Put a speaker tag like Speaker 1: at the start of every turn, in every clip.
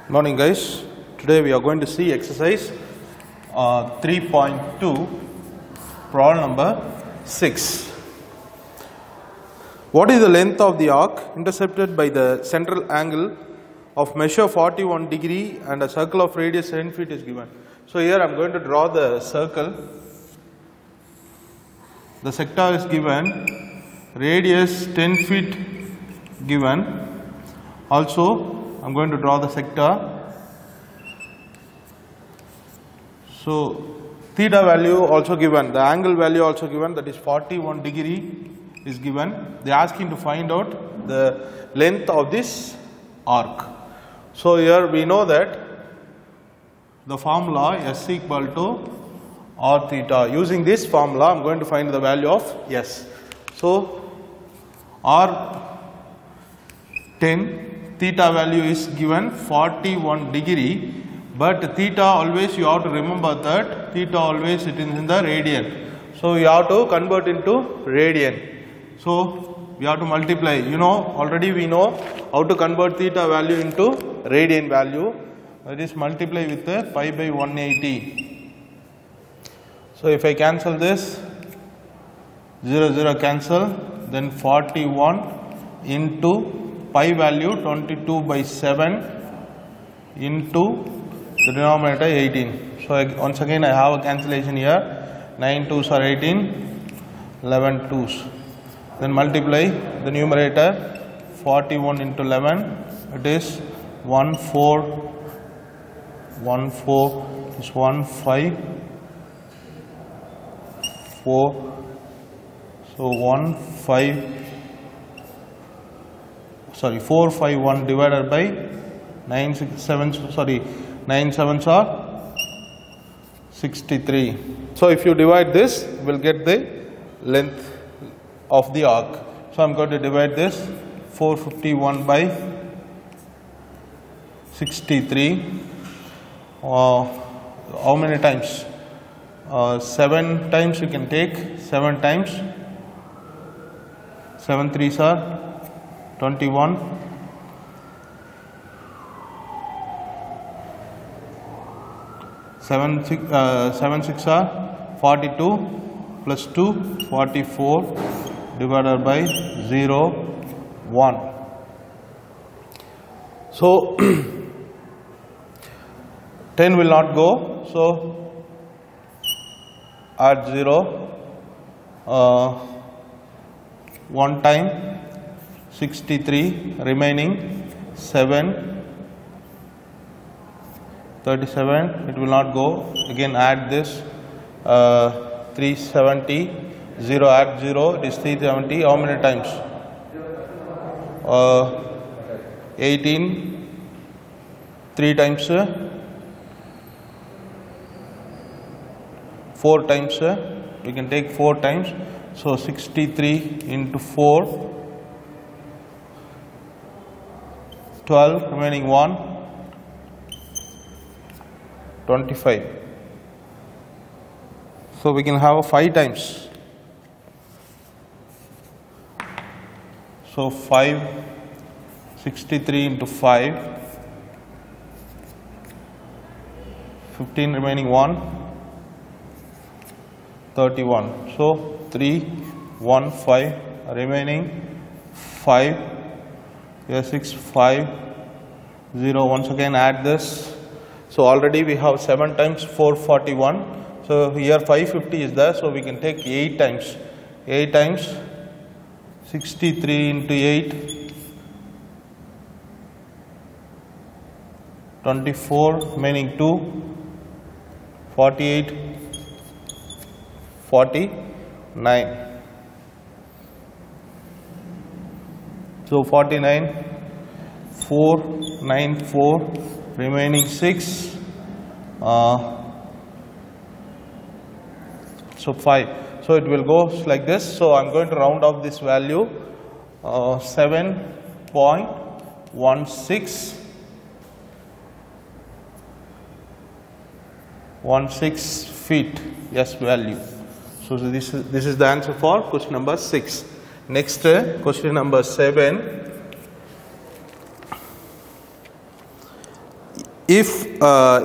Speaker 1: Morning guys, today we are going to see exercise 3.2 problem number 6. What is the length of the arc intercepted by the central angle of measure 41 degree and a circle of radius 10 feet is given. So here I am going to draw the circle. The sector is given, radius 10 feet given. Also I am going to draw the sector. So theta value also given, the angle value also given, that is 41 degree is given. They are asking to find out the length of this arc. So here we know that the formula S equal to r theta. Using this formula I am going to find the value of S. So r 10, theta value is given 41 degree, but theta always you have to remember that theta always it is in the radian. So you have to convert into radian. So we have to multiply. You know, already we know how to convert theta value into radian value. That is multiply with pi by 180. So if I cancel this, 0 0 cancel, then 41 into pi value 22 by 7 into the denominator 18. So once again I have a cancellation here. 9 2s are 18, 11 2s. Then multiply the numerator, 41 into 11, it is 1 4, 1 4 is 1 5 4. So 1 5. Sorry, 451 divided by 9 sevens are 63. So if you divide this, you will get the length of the arc. So I am going to divide this, 451 by 63. How many times? 7 times you can take, 7 times, 7 3s are 21, 7 6 are 42 plus 2 44 divided by 0 1. So 10 will not go, so add 0 one time, 63, remaining 7, 37, it will not go. Again add this, 370, 0 add 0, it is 370. How many times? 18, 3 times, 4 times, we can take 4 times. So 63 into 4, 12, remaining 1, 25. So we can have 5 times. So 5, 63 into 5, 15, remaining 1, 31. So 3, 1, 5, remaining 5. Here 6, 5, 0. Once again add this. So already we have 7 times 441. So here 550 is there. So we can take 8 times. 8 times 63 into 8, 24, remaining 2, 48, 49. So 49, 4, 9, 4, remaining 6, so 5. So it will go like this. So I am going to round off this value, 7.16 feet, yes, value. So this is the answer for question number 6. Next, question number 7. If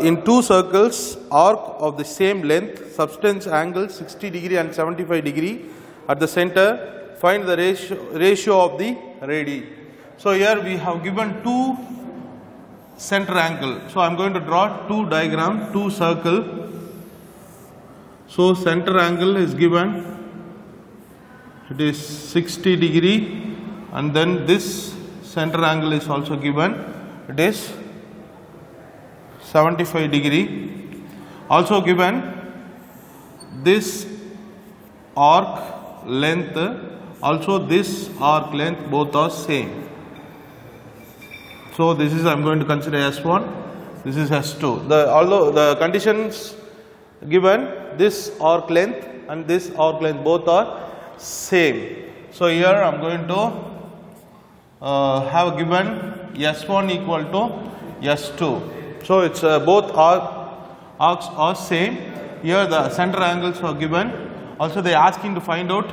Speaker 1: in two circles arc of the same length, subtends angle 60 degree and 75 degree at the center, find the ratio of the radii. So here we have given two center angle. So I am going to draw two diagram, two circle. So center angle is given, it is 60 degree, and then this center angle is also given, it is 75 degree. Also given this arc length, also this arc length, both are same. So this is I am going to consider S1, this is S2. Although the conditions given, this arc length and this arc length both are same. So here I am going to have given S1 equal to S2. So it's both arcs are same. Here the center angles are given. Also they are asking to find out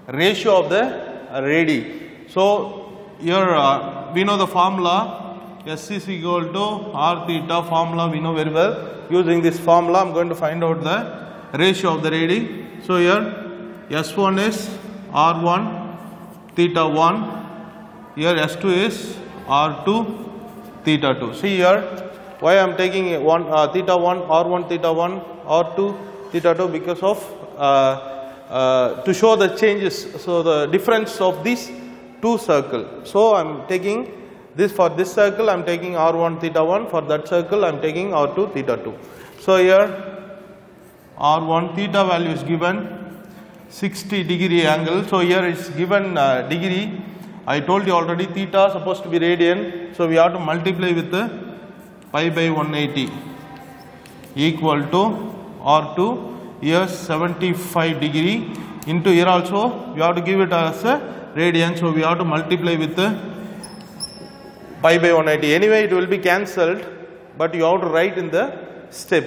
Speaker 1: ratio of the radii. So here we know the formula, S is equal to R theta formula we know very well. Using this formula I am going to find out the ratio of the radii. So here S1 is R1 theta 1, here S2 is R2 theta 2. See here why I am taking theta 1, R1 theta 1, R2 theta 2, because of to show the changes, so the difference of these two circles. So I am taking this, for this circle I am taking R1 theta 1, for that circle I am taking R2 theta 2. So here R1 theta value is given 60 degree angle. So here it's given degree. I told you already theta supposed to be radian. So we have to multiply with the pi by 180 equal to R2. Here 75 degree into here also we have to give it as a radian. So we have to multiply with the pi by 180. Anyway it will be cancelled, but you have to write in the step.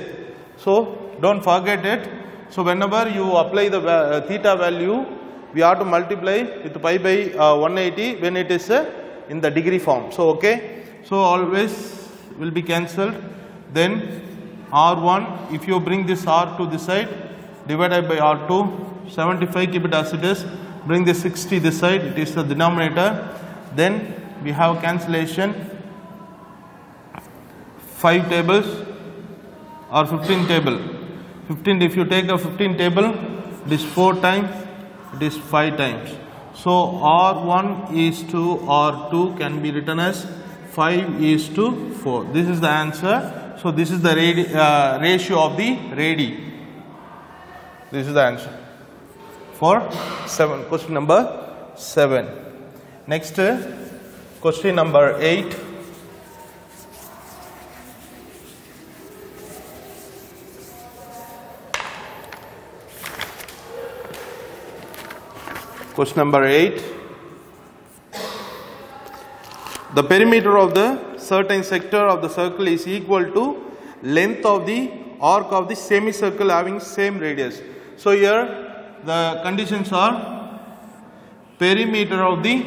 Speaker 1: So don't forget it. So whenever you apply the theta value, we have to multiply with pi by 180 when it is in the degree form. So okay, so always will be cancelled. Then R1, if you bring this R to this side, divided by R2, 75 keep it as it is, bring the 60 this side, it is the denominator. Then we have cancellation, 5 tables or 15 table. 15, if you take a 15 table, it is 4 times, it is 5 times. So R1 is to R2 can be written as 5 is to 4. This is the answer. So this is the ratio of the radii. This is the answer for question number 7. Next question number 8. Question number 8. The perimeter of the certain sector of the circle is equal to length of the arc of the semicircle having same radius. So here the conditions are perimeter of the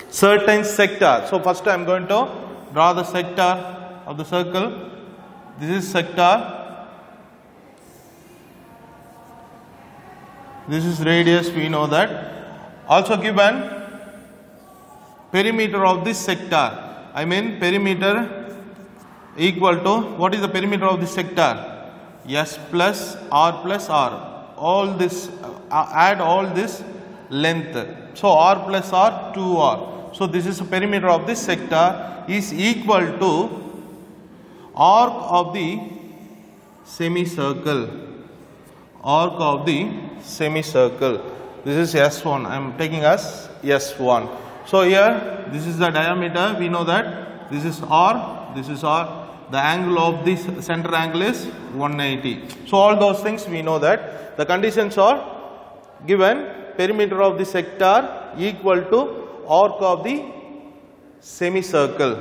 Speaker 1: certain sector. So first I am going to draw the sector of the circle. This is sector. This is radius, we know that. Also given perimeter of this sector. I mean perimeter equal to, what is the perimeter of this sector? S plus R. All this, add all this length. So R plus R, 2R. So this is the perimeter of this sector is equal to arc of the semicircle. Arc of the semicircle. This is S1. I am taking as S1. So here this is the diameter. We know that this is R. This is R. The angle of this center angle is 180. So all those things we know that. The conditions are given perimeter of the sector equal to arc of the semicircle.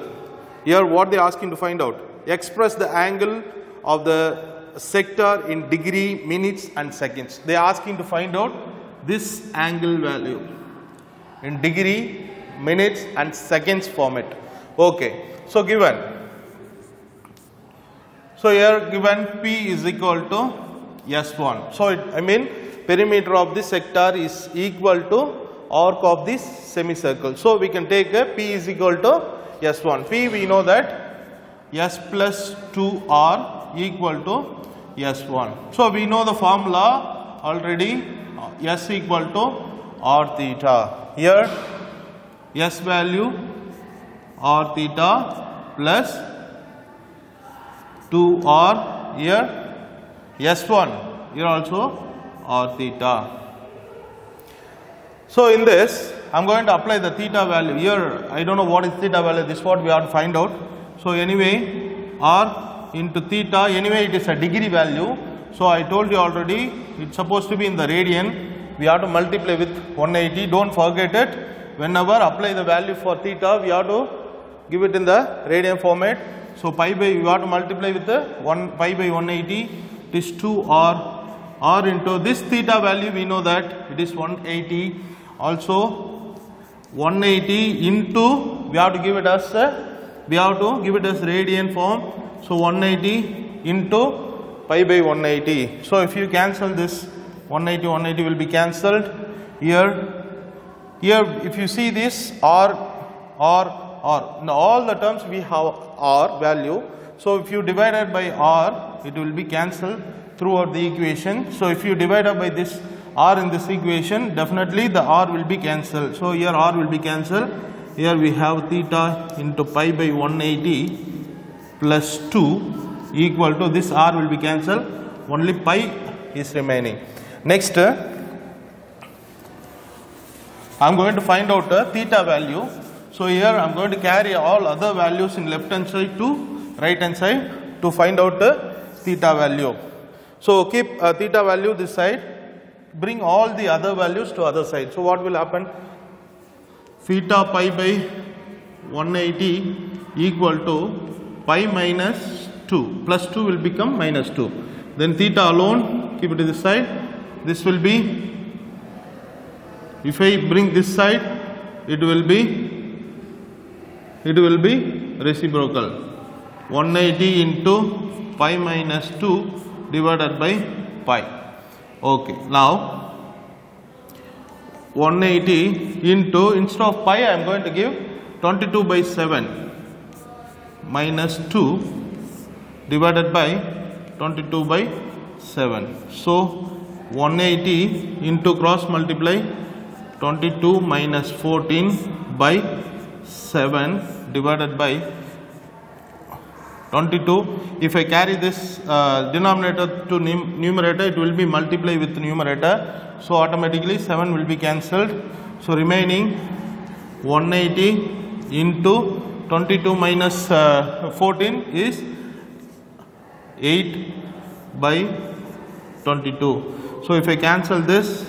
Speaker 1: Here what they are asking to find out. Express the angle of the sector in degree, minutes and seconds. They are asking to find out this angle value in degree, minutes and seconds format. Okay, so given. So here given P is equal to S1. So I mean perimeter of this sector is equal to arc of this semicircle. So we can take a P is equal to S1. P we know that S plus 2R equal to S1. So we know the formula already, S equal to R theta. Here S value R theta plus 2R, here S1, here also R theta. So in this I am going to apply the theta value. Here I don't know what is theta value, this is what we have to find out. So anyway R into theta, anyway it is a degree value. So I told you already, it's supposed to be in the radian. We have to multiply with 180. Don't forget it. Whenever apply the value for theta, we have to give it in the radian format. So pi by, we have to multiply with the pi by 180. It is 2R. R into this theta value, we know that it is 180. Also 180 into, we have to give it as radian form. So 180 into pi by 180. So if you cancel this, 180 will be cancelled. Here if you see this R, in all the terms we have R value. So if you divide it by R, it will be cancelled throughout the equation. So if you divide it by this R in this equation, definitely the R will be cancelled. So here R will be cancelled. Here we have theta into pi by 180 plus 2 equal to, this R will be cancelled, only pi is remaining. Next I am going to find out the theta value. So here I am going to carry all other values in left hand side to right hand side to find out the theta value. So keep theta value this side, bring all the other values to other side. So what will happen? Theta pi by 180 equal to pi minus 2, plus 2 will become minus 2. Then theta alone, keep it to this side. This will be, if I bring this side, it will be reciprocal. 180 into pi minus 2 divided by pi. Okay, now 180 into, instead of pi I am going to give 22 by 7 minus 2 divided by 22 by 7. So 180 into cross multiply 22 minus 14 by 7 divided by 22. If I carry this denominator to numerator, it will be multiply with numerator. So automatically 7 will be cancelled. So remaining 180 into 22 minus 14 is 8 by 22. So if I cancel this,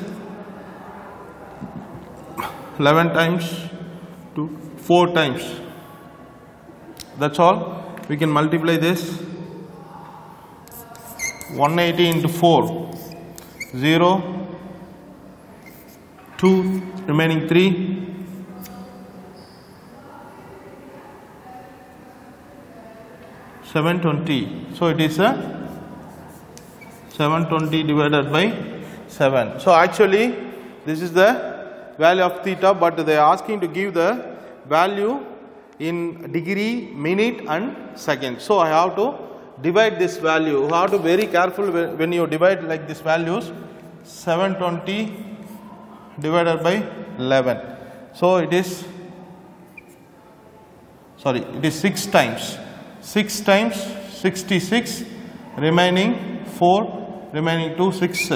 Speaker 1: 11 times to 4 times. That's all. We can multiply this. 180 into 4, 0, 2, remaining 3, 720. So it is a 720 divided by 7. So actually this is the value of theta, but they are asking to give the value in degree, minute and second. So I have to divide this value. You have to be very careful when you divide like this values. 720 divided by 11. So it is 6 times. 6 times 66, remaining 4, remaining 2, 6,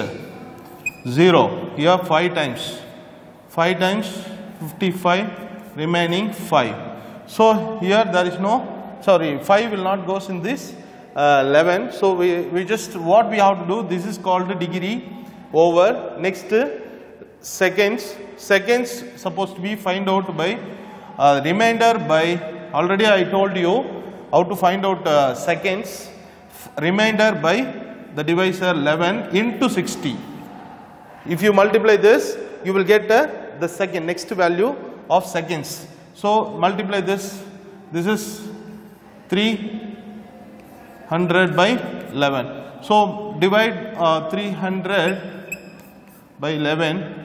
Speaker 1: 0. Here 5 times. 5 times 55, remaining 5. So here there is no, 5 will not goes in this 11. So we just, what we have to do, this is called degree over. Next seconds. Seconds supposed to be find out by remainder by, already I told you how to find out seconds. Remainder by the divisor 11 into 60. If you multiply this, you will get the second next value of seconds. So multiply this this is 300 by 11. So divide 300 by 11,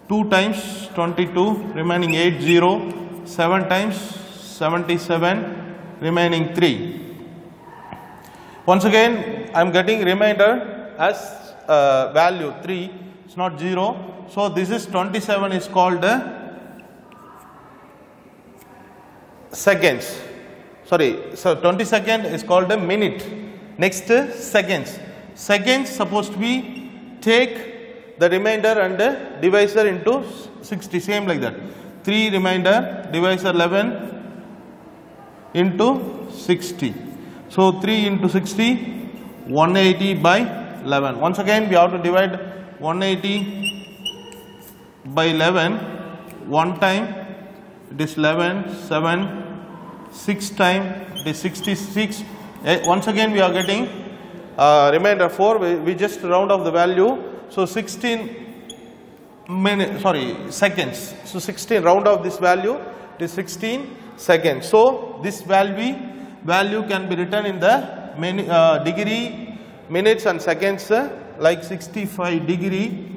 Speaker 1: 2 times 22, remaining 80, 7 times 77, remaining 3. Once again, I am getting remainder as value 3, it's not 0. So this is 27 is called seconds. Sorry, so 22nd is called a minute. Next seconds. Seconds supposed to be take the remainder and the divisor into 60, same like that. 3 remainder, divisor 11 into 60. So 3 into 60, 180 by 11. Once again we have to divide 180 by 11, 1 time it is 11, 7, 6 time it is 66. Once again we are getting remainder 4, we just round off the value. So 16 seconds. So 16 round off this value, it is 16 seconds. So this value can be written in the degree, minutes and seconds, like 65 degree,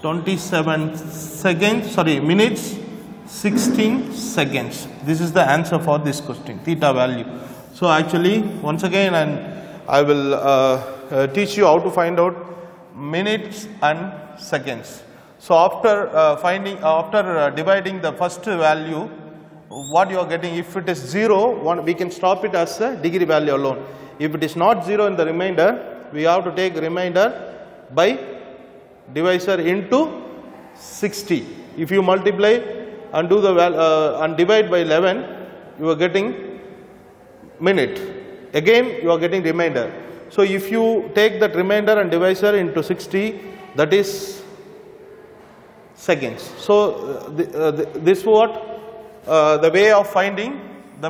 Speaker 1: 27 seconds, minutes, 16 seconds. This is the answer for this question, theta value. So actually, once again, and I will teach you how to find out minutes and seconds. So after dividing the first value, what you are getting, if it is 0, we can stop it as a degree value alone. If it is not 0 in the remainder, we have to take remainder by divisor into 60. If you multiply and do the and divide by 11, you are getting minute. Again you are getting remainder. So if you take that remainder and divisor into 60, that is seconds. So this what the way of finding the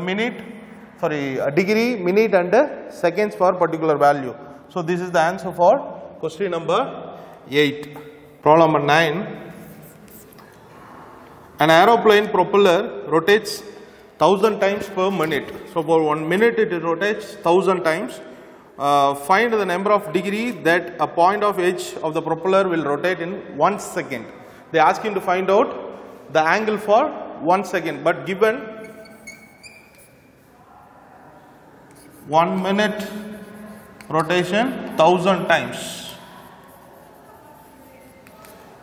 Speaker 1: degree, minute and seconds for particular value. So this is the answer for question number 8. Problem number 9. An aeroplane propeller rotates 1000 times per minute. So for 1 minute it rotates 1000 times. Find the number of degree that a point of edge of the propeller will rotate in 1 second. They ask him to find out the angle for 1 second, but given 1 minute rotation 1000 times.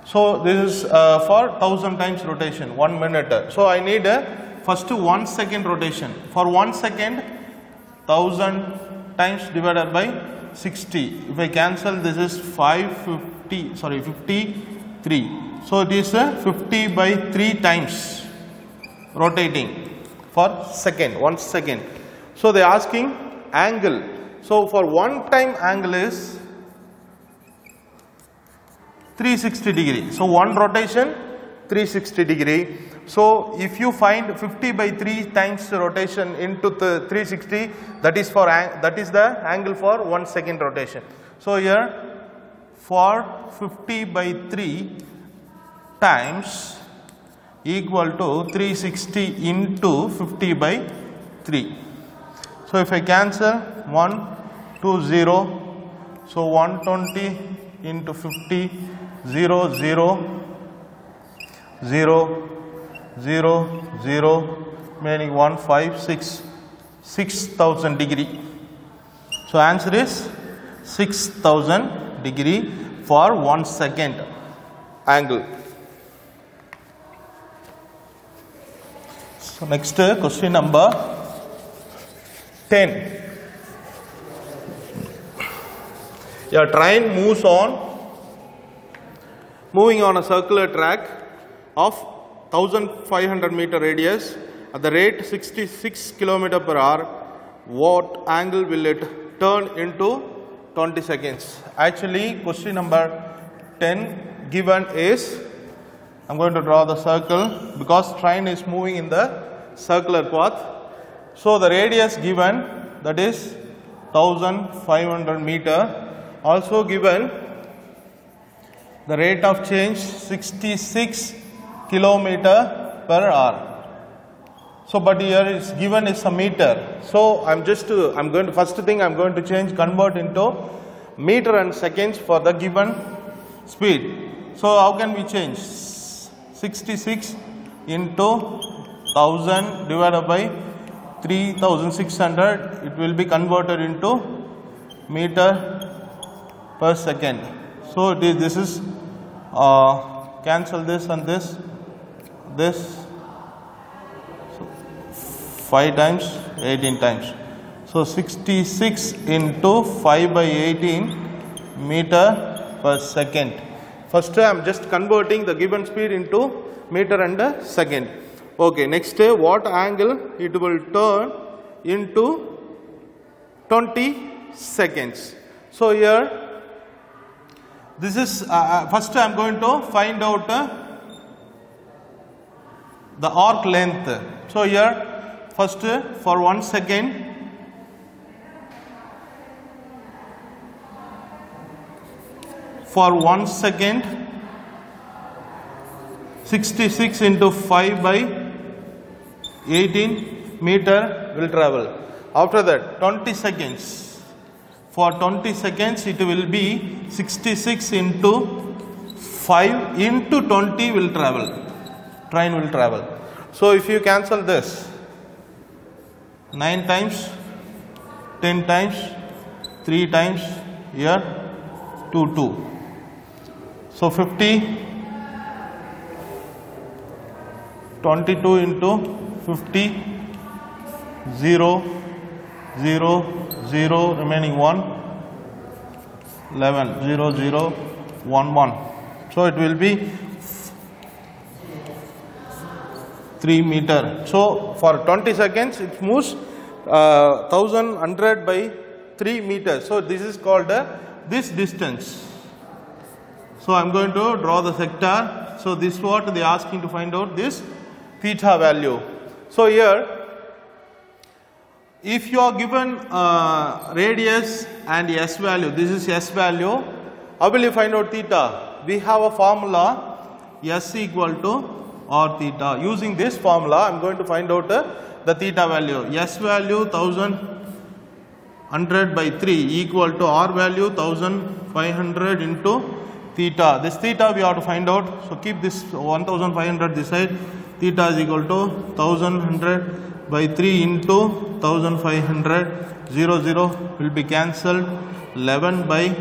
Speaker 1: So this is for 1000 times rotation, 1 minute. So I need first 1 second rotation. For 1 second, 1000 times divided by 60. If I cancel, this is 53. So it is 50 by 3 times rotating for second, 1 second. So they are asking angle. So for 1 time angle is 360 degree. So 1 rotation 360 degree. So if you find 50 by 3 times rotation into the 360, that is the angle for 1 second rotation. So here for 50 by 3 times equal to 360 into 50 by 3. So if I cancel 1, 2, 0, so 120 into 50, 0, 0, 0, 0, 0, remaining 1, 5, 6, 6000 degree. So answer is 6000 degree for 1 second angle. So next question number 10. Your train moving on a circular track of 1500 meter radius at the rate 66 km per hour. What angle will it turn into 20 seconds? Actually, question number 10 given is, I am going to draw the circle because train is moving in the circular path. So the radius given, that is 1500 meter. Also given the rate of change 66 km per hour. So, but here is given is a meter. So, I'm going to first thing I'm going to change, convert into meter and seconds for the given speed. So, how can we change? 66 into 1000 divided by 3600, it will be converted into meter per second. So, this is cancel this and this. So 5 times 18 times. So 66 into 5 by 18 meter per second. First I am just converting the given speed into meter and a second. Okay, next what angle it will turn into 20 seconds. So here this is first I am going to find out the arc length. So here first for 1 second, for 1 second 66 into 5 by 18 meter will travel. After that 20 seconds, for 20 seconds it will be 66 into 5 into 20 will travel, train will travel. So if you cancel this, 9 times, 10 times, 3 times, here 2. So 50, 22 into 50, 0, 0, 0, remaining 1, 11, 0, 0, 1, 1. So it will be 3 meter. So for 20 seconds it moves 1100 by 3 meters. So this is called this distance. So I am going to draw the sector. So this is what they are asking to find out, this theta value. So here if you are given radius and S value, this is S value, how will you find out theta? We have a formula, S equal to R theta. Using this formula I am going to find out the theta value. S value 1100 by 3 equal to R value 1500 into theta. This theta we have to find out. So keep this 1500 this side. Theta is equal to 1100 by 3 into 1500. 0, 0 will be cancelled. 11 by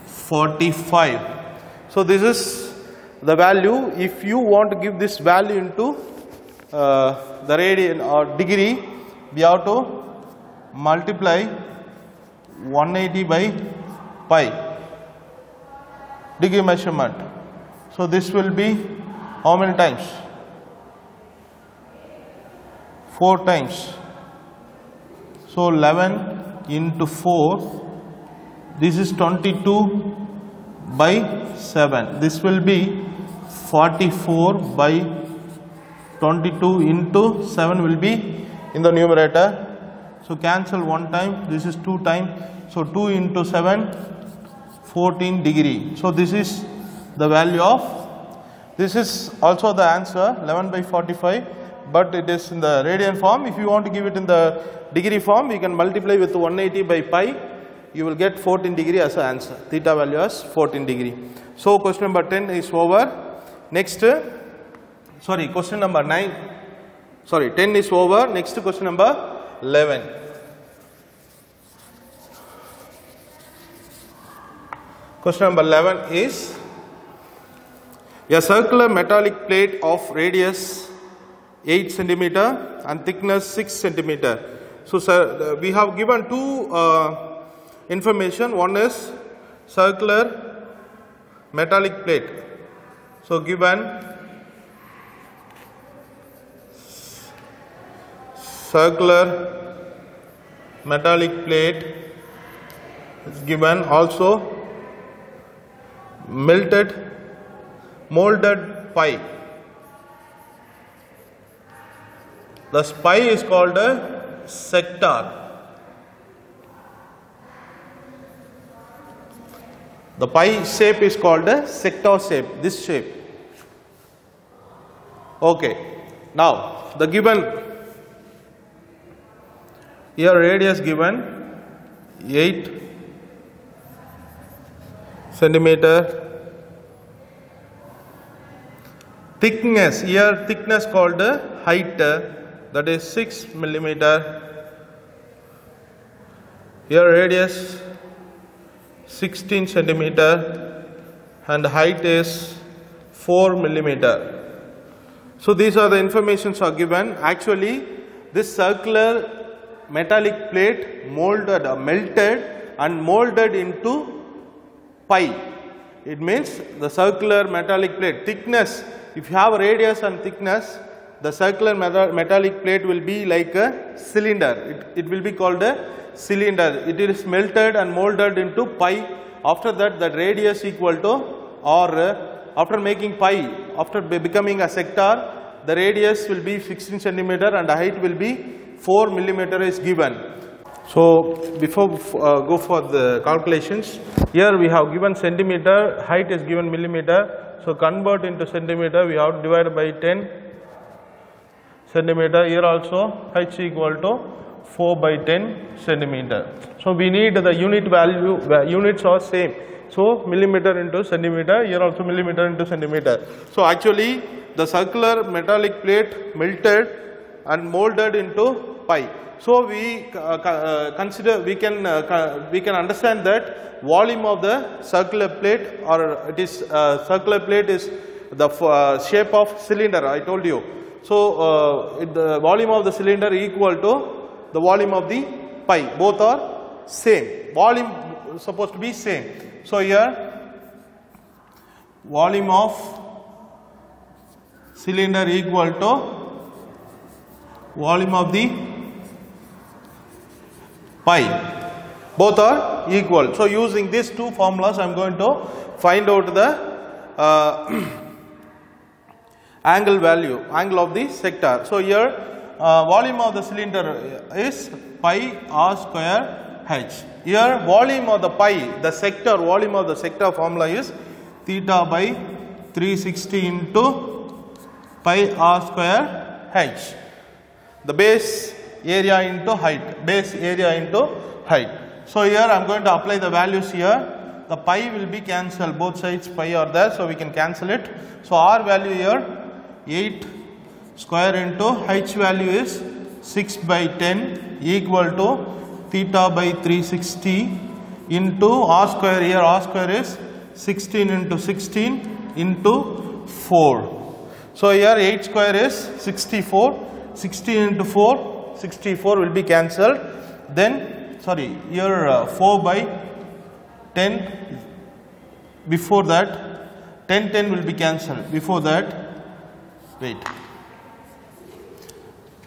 Speaker 1: 45. So this is the value. If you want to give this value into the radian or degree, we have to multiply 180 by pi, degree measurement. So this will be how many times? 4 times. So 11 into 4, this is 22 by 7. This will be 44 by 22 into 7 will be in the numerator. So cancel 1 time, this is 2 times. So 2 into 7, 14 degree. So this is the value of, this is also the answer, 11 by 45, but it is in the radian form. If you want to give it in the degree form, you can multiply with 180 by pi, you will get 14 degree as an answer. Theta value as 14 degree. So question number 10 is over. Next, question number 10 is over. Next question number 11. Question number 11 is, a circular metallic plate of radius 8 centimeter and thickness 6 centimeter. So sir, we have given two information. One is circular metallic plate. So given circular metallic plate is given, also molded pi. The pi is called a sector. The pi shape is called a sector shape, this shape. Okay. Now the given Here radius given 8 centimeter. Thickness, here thickness called height, that is 6 millimeter. Here radius 16 centimeter and height is 4 millimeter. So these are the informations are given. Actually this circular metallic plate melted and molded into pi. It means the circular metallic plate thickness, if you have radius and thickness, the circular metallic plate will be like a cylinder. It will be called a cylinder. It is melted and molded into pi. After that, the radius equal to, or after making pi, after becoming a sector, the radius will be 16 centimeter and the height will be 4 millimeter is given. So before go for the calculations, here we have given centimeter, height is given millimeter. So convert into centimeter, we have to divide by 10 centimeter. Here also h equal to 4 by 10 centimeter. So we need the unit value, units are same. So millimeter into centimeter, here also millimeter into centimeter. So actually the circular metallic plate melted and molded into pi. So we we can understand that volume of the circular plate, or it is circular plate is the shape of cylinder, I told you. So the volume of the cylinder equal to the volume of the pi, both are same, volume is supposed to be same. So here volume of cylinder equal to volume of the pi, both are equal. So using these two formulas I am going to find out the angle value, angle of the sector. So here volume of the cylinder is pi r square h. Here volume of the pi, the sector, volume of the sector formula is theta by 360 into pi r square h. The base area into height, base area into height. So here I am going to apply the values here. The pi will be cancelled, both sides pi are there, so we can cancel it. So r value here 8 square into h value is 6 by 10 equal to theta by 360 into r square. Here r square is 16 into 16 into 4. So here 8 square is 64, 16 into 4, 64 will be cancelled. Then sorry, here 4 by 10, before that 10 will be cancelled. Before that, wait,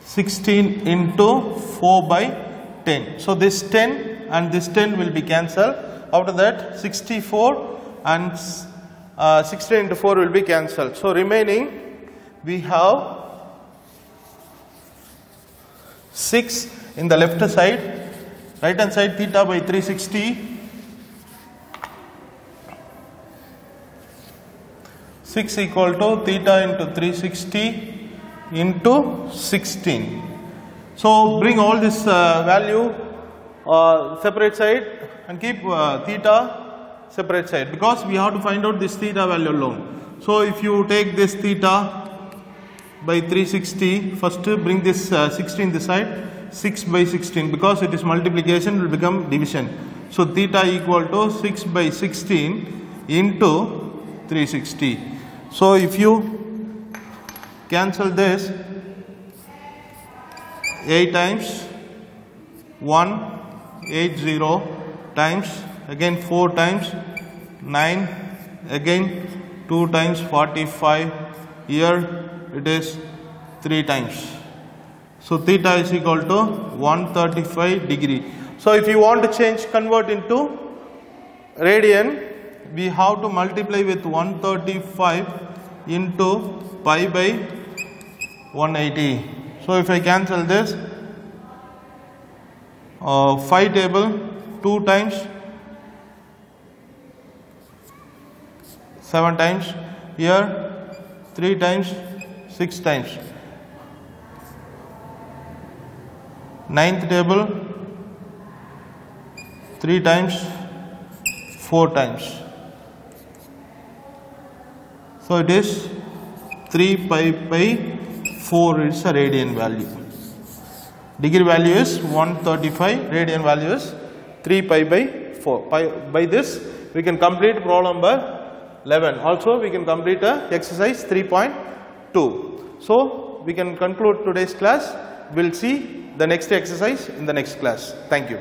Speaker 1: 16 into 4 by 10. So this 10 and this 10 will be cancelled. After that 64 and 16 into 4 will be cancelled. So remaining we have 6 in the left side, right hand side theta by 360, 6 equal to theta into 360 into 16. So bring all this value separate side and keep theta separate side, because we have to find out this theta value alone. So if you take this theta by 360, first bring this 16 this side, 6 by 16, because it is multiplication will become division. So theta equal to 6 by 16 into 360. So if you cancel this, 8 times 180 times, again 4 times 9, again 2 times 45, here it is 3 times. So theta is equal to 135 degree. So if you want to change, convert into radian, we have to multiply with 135 into pi by 180. So if I cancel this, 5 table 2 times, 7 times, here 3 times, 6 times. Ninth table 3 times 4 times. So it is 3 pi by 4 is a radian value. Degree value is 135, radian value is 3 pi by 4. By this we can complete problem number 11. Also we can complete exercise 3.2. So we can conclude today's class. We will see the next exercise in the next class. Thank you.